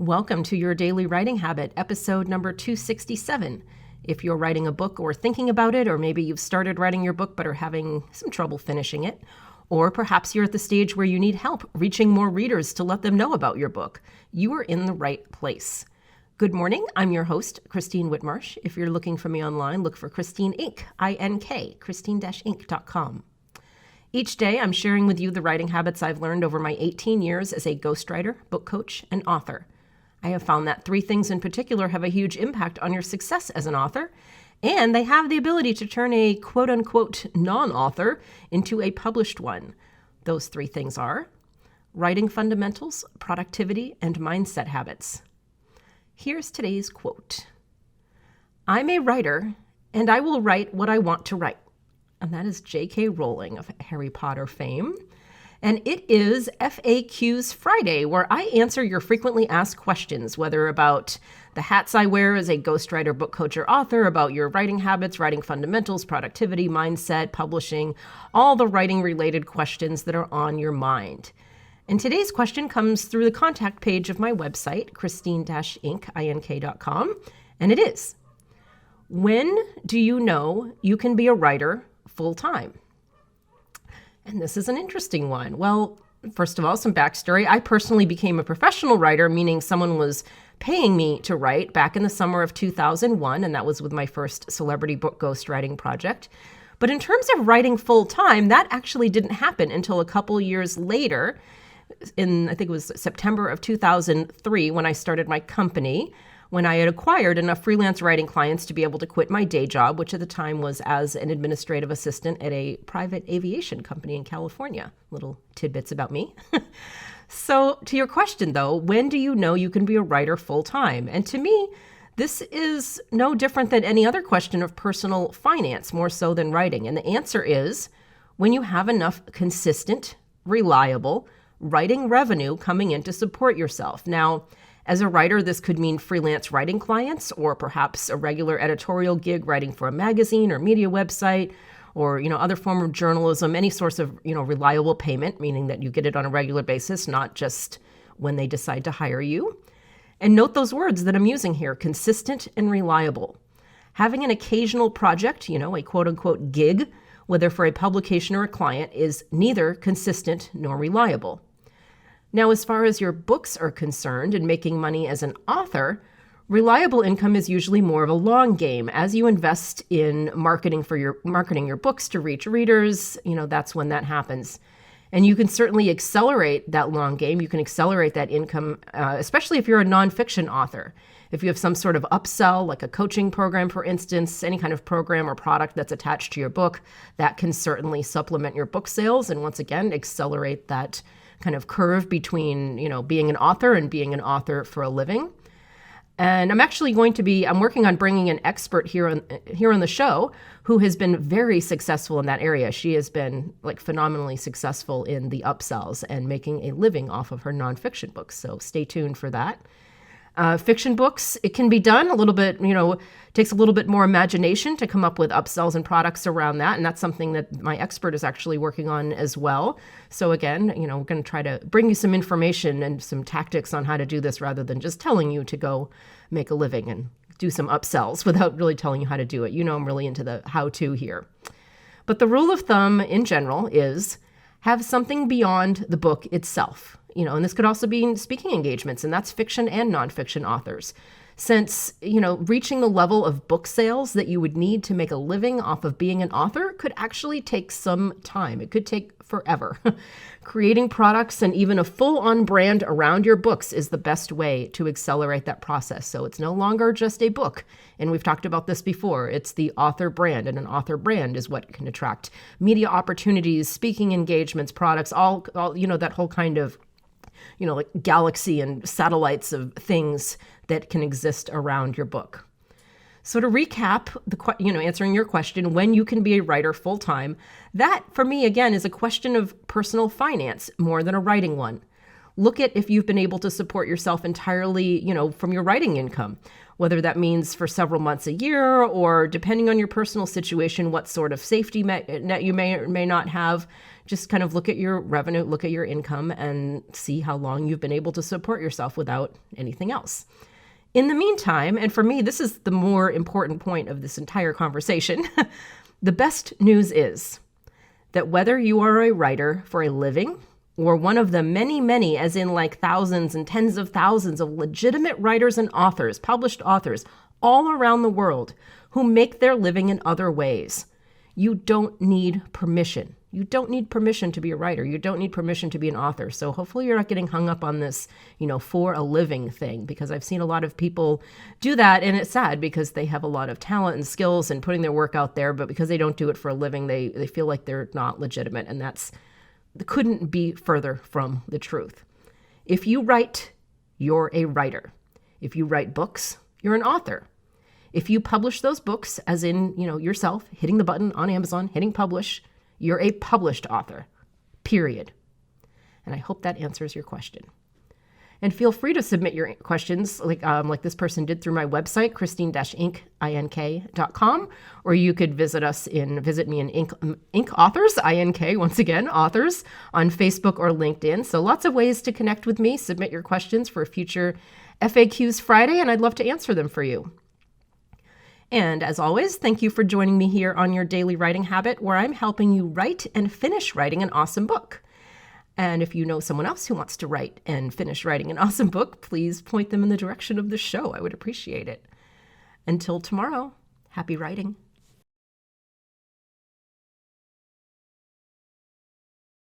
Welcome to Your Daily Writing Habit, episode number 267. If you're writing a book or thinking about it, or maybe you've started writing your book but are having some trouble finishing it, or perhaps you're at the stage where you need help reaching more readers to let them know about your book, you are in the right place. Good morning. I'm your host, Christine Whitmarsh. If you're looking for me online, look for Christine Inc., I-N-K, christine-inc.com. Each day, I'm sharing with you the writing habits I've learned over my 18 years as a ghostwriter, book coach, and author. I have found that three things in particular have a huge impact on your success as an author, and they have the ability to turn a quote-unquote non-author into a published one. Those three things are writing fundamentals, productivity, and mindset habits. Here's today's quote. I'm a writer, and I will write what I want to write. And that is J.K. Rowling of Harry Potter fame. And it is FAQs Friday, where I answer your frequently asked questions, whether about the hats I wear as a ghostwriter, book coach, or author, about your writing habits, writing fundamentals, productivity, mindset, publishing, all the writing-related questions that are on your mind. And today's question comes through the contact page of my website, christine-inc.com, and it is, when do you know you can be a writer full-time? And this is an interesting one. Well, first of all, some backstory. I personally became a professional writer, meaning someone was paying me to write back in the summer of 2001, and that was with my first celebrity book ghostwriting project. But in terms of writing full-time, that actually didn't happen until a couple years later, in I think it was September of 2003, when I started my company, when I had acquired enough freelance writing clients to be able to quit my day job, which at the time was as an administrative assistant at a private aviation company in California. Little tidbits about me. So to your question, though, when do you know you can be a writer full-time? And to me, this is no different than any other question of personal finance, more so than writing. And the answer is when you have enough consistent, reliable writing revenue coming in to support yourself. Now, as a writer, this could mean freelance writing clients, or perhaps a regular editorial gig writing for a magazine or media website, or other form of journalism, any source of reliable payment, meaning that you get it on a regular basis, not just when they decide to hire you. And note those words that I'm using here: consistent and reliable. Having an occasional project, a quote-unquote gig, whether for a publication or a client, is neither consistent nor reliable. Now, as far as your books are concerned and making money as an author, reliable income is usually more of a long game. As you invest in marketing your books to reach readers, that's when that happens. And you can certainly accelerate that long game. You can accelerate that income, especially if you're a nonfiction author. If you have some sort of upsell, like a coaching program, for instance, any kind of program or product that's attached to your book, that can certainly supplement your book sales and once again accelerate that kind of curve between, being an author and being an author for a living. And I'm working on bringing an expert here on the show who has been very successful in that area. She has been phenomenally successful in the upsells and making a living off of her nonfiction books. So stay tuned for that. Fiction books, it can be done a little bit, takes a little bit more imagination to come up with upsells and products around that. And that's something that my expert is actually working on as well. So again, we're going to try to bring you some information and some tactics on how to do this rather than just telling you to go make a living and do some upsells without really telling you how to do it. I'm really into the how-to here. But the rule of thumb in general is have something beyond the book itself. And this could also be speaking engagements, and that's fiction and nonfiction authors. Since, reaching the level of book sales that you would need to make a living off of being an author could actually take some time. It could take forever. Creating products and even a full-on brand around your books is the best way to accelerate that process. So it's no longer just a book. And we've talked about this before. It's the author brand, and an author brand is what can attract media opportunities, speaking engagements, products, all that whole kind of galaxy and satellites of things that can exist around your book. So to recap, answering your question, when you can be a writer full-time, that for me, again, is a question of personal finance more than a writing one. Look at if you've been able to support yourself entirely, from your writing income, whether that means for several months a year, or depending on your personal situation, what sort of safety net you may or may not have. Just kind of look at your revenue, look at your income, and see how long you've been able to support yourself without anything else. In the meantime, and for me, this is the more important point of this entire conversation, the best news is that whether you are a writer for a living or one of the many, many, as in like thousands and tens of thousands of legitimate writers and authors, published authors all around the world who make their living in other ways, you don't need permission. You don't need permission to be a writer. You don't need permission to be an author. So hopefully you're not getting hung up on this, for a living thing, because I've seen a lot of people do that, and it's sad because they have a lot of talent and skills and putting their work out there, but because they don't do it for a living, they feel like they're not legitimate, and that couldn't be further from the truth. If you write, you're a writer. If you write books, you're an author. If you publish those books, as in, yourself, hitting the button on Amazon, hitting publish, you're a published author, period. And I hope that answers your question. And feel free to submit your questions like this person did through my website, christine-ink.com, or you could visit me in Ink Authors, INK, once again, Authors, on Facebook or LinkedIn. So lots of ways to connect with me. Submit your questions for a future FAQs Friday, and I'd love to answer them for you. And as always, thank you for joining me here on Your Daily Writing Habit, where I'm helping you write and finish writing an awesome book. And if you know someone else who wants to write and finish writing an awesome book, please point them in the direction of the show. I would appreciate it. Until tomorrow, happy writing.